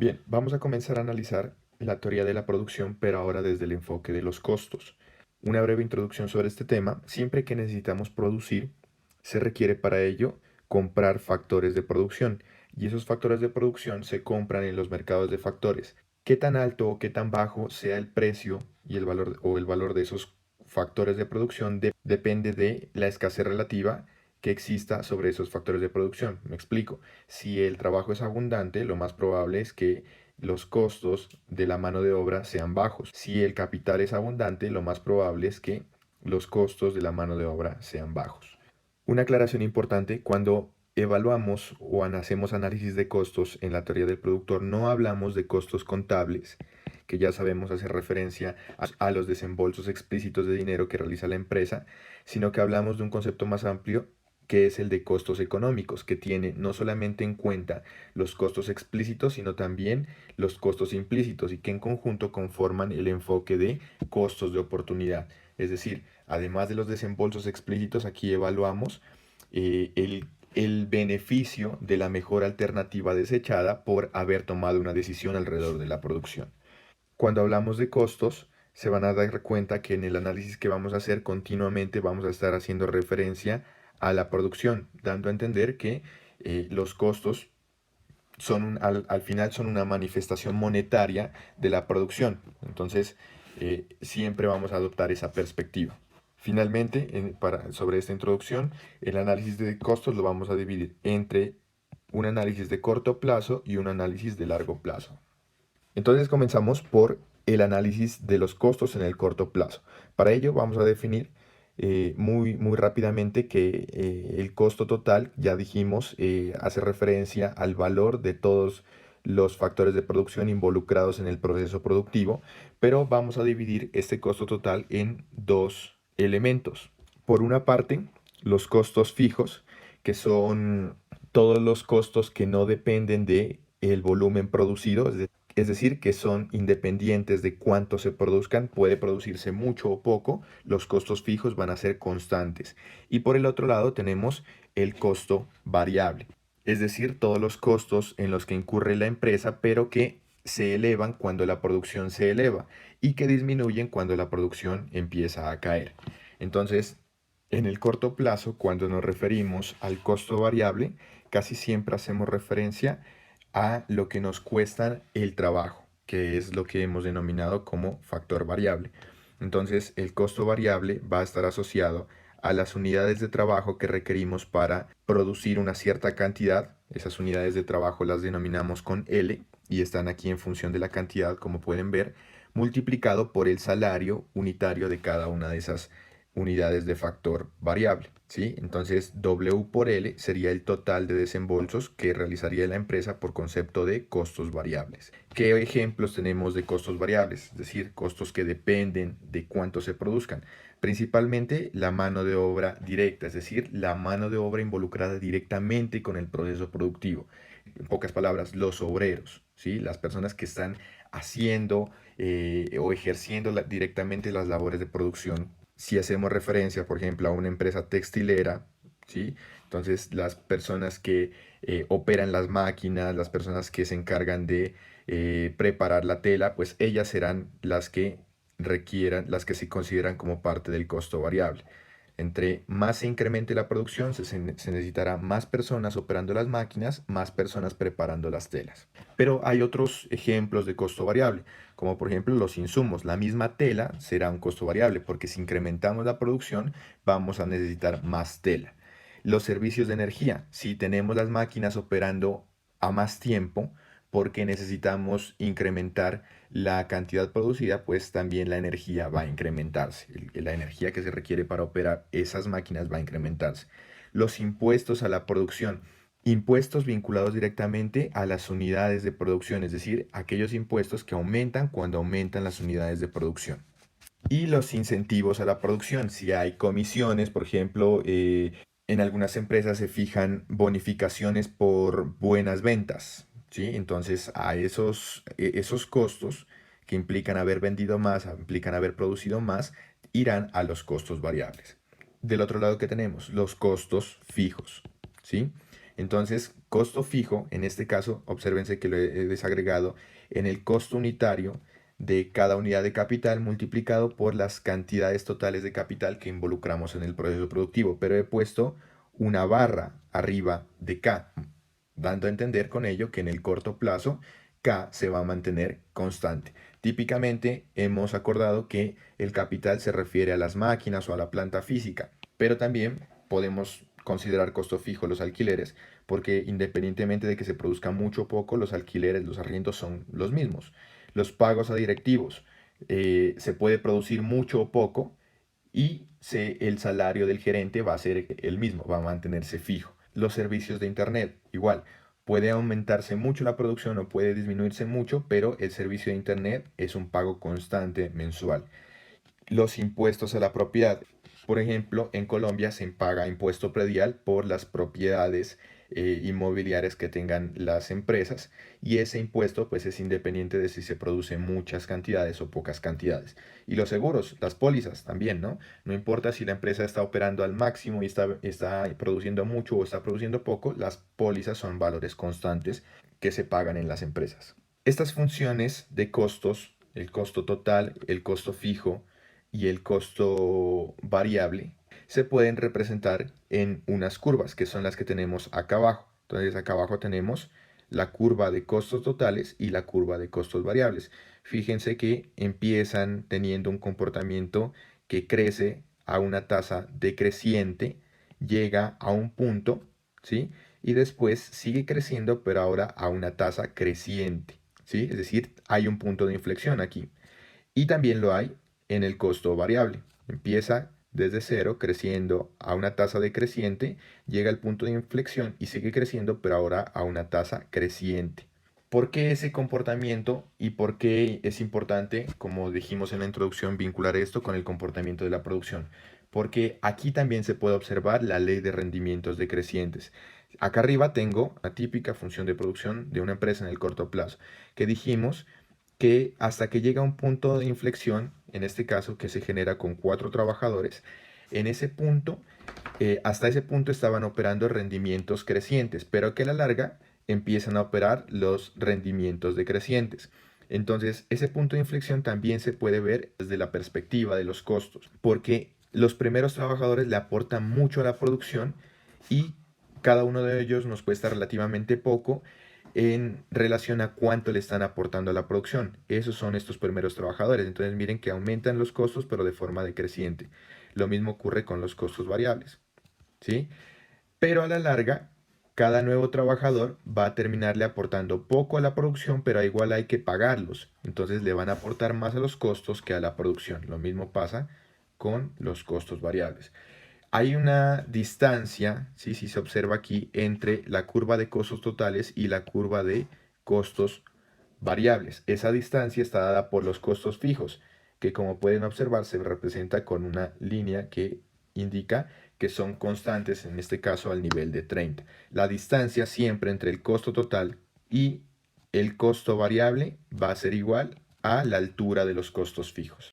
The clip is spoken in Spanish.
Bien, vamos a comenzar a analizar la teoría de la producción, pero ahora desde el enfoque de los costos. Una breve introducción sobre este tema. Siempre que necesitamos producir, se requiere para ello comprar factores de producción, y esos factores de producción se compran en los mercados de factores. Qué tan alto o qué tan bajo sea el precio y el valor de esos factores de producción depende de la escasez relativa que exista sobre esos factores de producción. Me explico. Si el trabajo es abundante, lo más probable es que los costos de la mano de obra sean bajos. Si el capital es abundante, lo más probable es que los costos de la mano de obra sean bajos. Una aclaración importante: cuando evaluamos o hacemos análisis de costos en la teoría del productor, no hablamos de costos contables, que ya sabemos hacer referencia a los desembolsos explícitos de dinero que realiza la empresa, sino que hablamos de un concepto más amplio, que es el de costos económicos, que tiene no solamente en cuenta los costos explícitos, sino también los costos implícitos, y que en conjunto conforman el enfoque de costos de oportunidad. Es decir, además de los desembolsos explícitos, aquí evaluamos el beneficio de la mejor alternativa desechada por haber tomado una decisión alrededor de la producción. Cuando hablamos de costos, se van a dar cuenta que en el análisis que vamos a hacer continuamente vamos a estar haciendo referencia a la producción, dando a entender que los costos al final son una manifestación monetaria de la producción. Entonces, siempre vamos a adoptar esa perspectiva. Finalmente, sobre esta introducción, el análisis de costos lo vamos a dividir entre un análisis de corto plazo y un análisis de largo plazo. Entonces comenzamos por el análisis de los costos en el corto plazo. Para ello vamos a definir muy rápidamente que el costo total, ya dijimos, hace referencia al valor de todos los factores de producción involucrados en el proceso productivo, pero vamos a dividir este costo total en dos elementos. Por una parte, los costos fijos, que son todos los costos que no dependen de el volumen producido, es decir, que son independientes de cuánto se produzcan. Puede producirse mucho o poco, los costos fijos van a ser constantes. Y por el otro lado tenemos el costo variable, es decir, todos los costos en los que incurre la empresa, pero que se elevan cuando la producción se eleva y que disminuyen cuando la producción empieza a caer. Entonces, en el corto plazo, cuando nos referimos al costo variable, casi siempre hacemos referencia a lo que nos cuesta el trabajo, que es lo que hemos denominado como factor variable. Entonces, el costo variable va a estar asociado a las unidades de trabajo que requerimos para producir una cierta cantidad. Esas unidades de trabajo las denominamos con L y están aquí en función de la cantidad, como pueden ver, multiplicado por el salario unitario de cada una de esas unidades de factor variable, ¿sí? Entonces, W por L sería el total de desembolsos que realizaría la empresa por concepto de costos variables. ¿Qué ejemplos tenemos de costos variables? Es decir, costos que dependen de cuánto se produzcan. Principalmente la mano de obra directa, es decir, la mano de obra involucrada directamente con el proceso productivo. En pocas palabras, los obreros, ¿sí? Las personas que están haciendo o ejerciendo directamente las labores de producción. Si hacemos referencia, por ejemplo, a una empresa textilera, ¿sí? Entonces, las personas que operan las máquinas, las personas que se encargan de preparar la tela, pues ellas serán las que requieran, las que se consideran como parte del costo variable. Entre más se incremente la producción, se necesitará más personas operando las máquinas, más personas preparando las telas. Pero hay otros ejemplos de costo variable, como por ejemplo los insumos. La misma tela será un costo variable, porque si incrementamos la producción, vamos a necesitar más tela. Los servicios de energía: si tenemos las máquinas operando a más tiempo, porque necesitamos incrementar la cantidad producida, pues también la energía va a incrementarse. La energía que se requiere para operar esas máquinas va a incrementarse. Los impuestos a la producción: impuestos vinculados directamente a las unidades de producción, es decir, aquellos impuestos que aumentan cuando aumentan las unidades de producción. Y los incentivos a la producción: si hay comisiones, por ejemplo, en algunas empresas se fijan bonificaciones por buenas ventas, ¿sí? Entonces, a esos costos que implican haber vendido más, implican haber producido más, irán a los costos variables. Del otro lado, ¿qué tenemos? Los costos fijos, ¿sí? Entonces, costo fijo, en este caso, obsérvense que lo he desagregado en el costo unitario de cada unidad de capital multiplicado por las cantidades totales de capital que involucramos en el proceso productivo, pero he puesto una barra arriba de K, dando a entender con ello que en el corto plazo K se va a mantener constante. Típicamente hemos acordado que el capital se refiere a las máquinas o a la planta física, pero también podemos considerar costo fijo los alquileres, porque independientemente de que se produzca mucho o poco, los alquileres, los arriendos son los mismos. Los pagos a directivos, se puede producir mucho o poco y el salario del gerente va a ser el mismo, va a mantenerse fijo. Los servicios de Internet, igual, puede aumentarse mucho la producción o puede disminuirse mucho, pero el servicio de Internet es un pago constante mensual. Los impuestos a la propiedad. Por ejemplo, en Colombia se paga impuesto predial por las propiedades inmobiliarias que tengan las empresas y ese impuesto pues es independiente de si se producen muchas cantidades o pocas cantidades. Y los seguros, las pólizas también, ¿no? No importa si la empresa está operando al máximo y está produciendo mucho o está produciendo poco, las pólizas son valores constantes que se pagan en las empresas. Estas funciones de costos, el costo total, el costo fijo, y el costo variable se pueden representar en unas curvas, que son las que tenemos acá abajo. Entonces acá abajo tenemos la curva de costos totales y la curva de costos variables. Fíjense que empiezan teniendo un comportamiento que crece a una tasa decreciente, llega a un punto, ¿sí? Y después sigue creciendo, pero ahora a una tasa creciente, ¿sí? Es decir, hay un punto de inflexión aquí. Y también lo hay en el costo variable. Empieza desde cero, creciendo a una tasa decreciente, llega al punto de inflexión y sigue creciendo, pero ahora a una tasa creciente. ¿Por qué ese comportamiento y por qué es importante, como dijimos en la introducción, vincular esto con el comportamiento de la producción? Porque aquí también se puede observar la ley de rendimientos decrecientes. Acá arriba tengo la típica función de producción de una empresa en el corto plazo, que dijimos que hasta que llega un punto de inflexión, en este caso que se genera con 4 trabajadores, en ese punto, hasta ese punto estaban operando rendimientos crecientes, pero que a la larga empiezan a operar los rendimientos decrecientes. Entonces, ese punto de inflexión también se puede ver desde la perspectiva de los costos, porque los primeros trabajadores le aportan mucho a la producción y cada uno de ellos nos cuesta relativamente poco en relación a cuánto le están aportando a la producción. Esos son estos primeros trabajadores. Entonces miren que aumentan los costos, pero de forma decreciente. Lo mismo ocurre con los costos variables, ¿sí? Pero a la larga, cada nuevo trabajador va a terminarle aportando poco a la producción, pero igual hay que pagarlos. Entonces le van a aportar más a los costos que a la producción. Lo mismo pasa con los costos variables. Hay una distancia, ¿sí? Si se observa aquí, entre la curva de costos totales y la curva de costos variables. Esa distancia está dada por los costos fijos, que como pueden observar se representa con una línea que indica que son constantes, en este caso al nivel de 30. La distancia siempre entre el costo total y el costo variable va a ser igual a la altura de los costos fijos.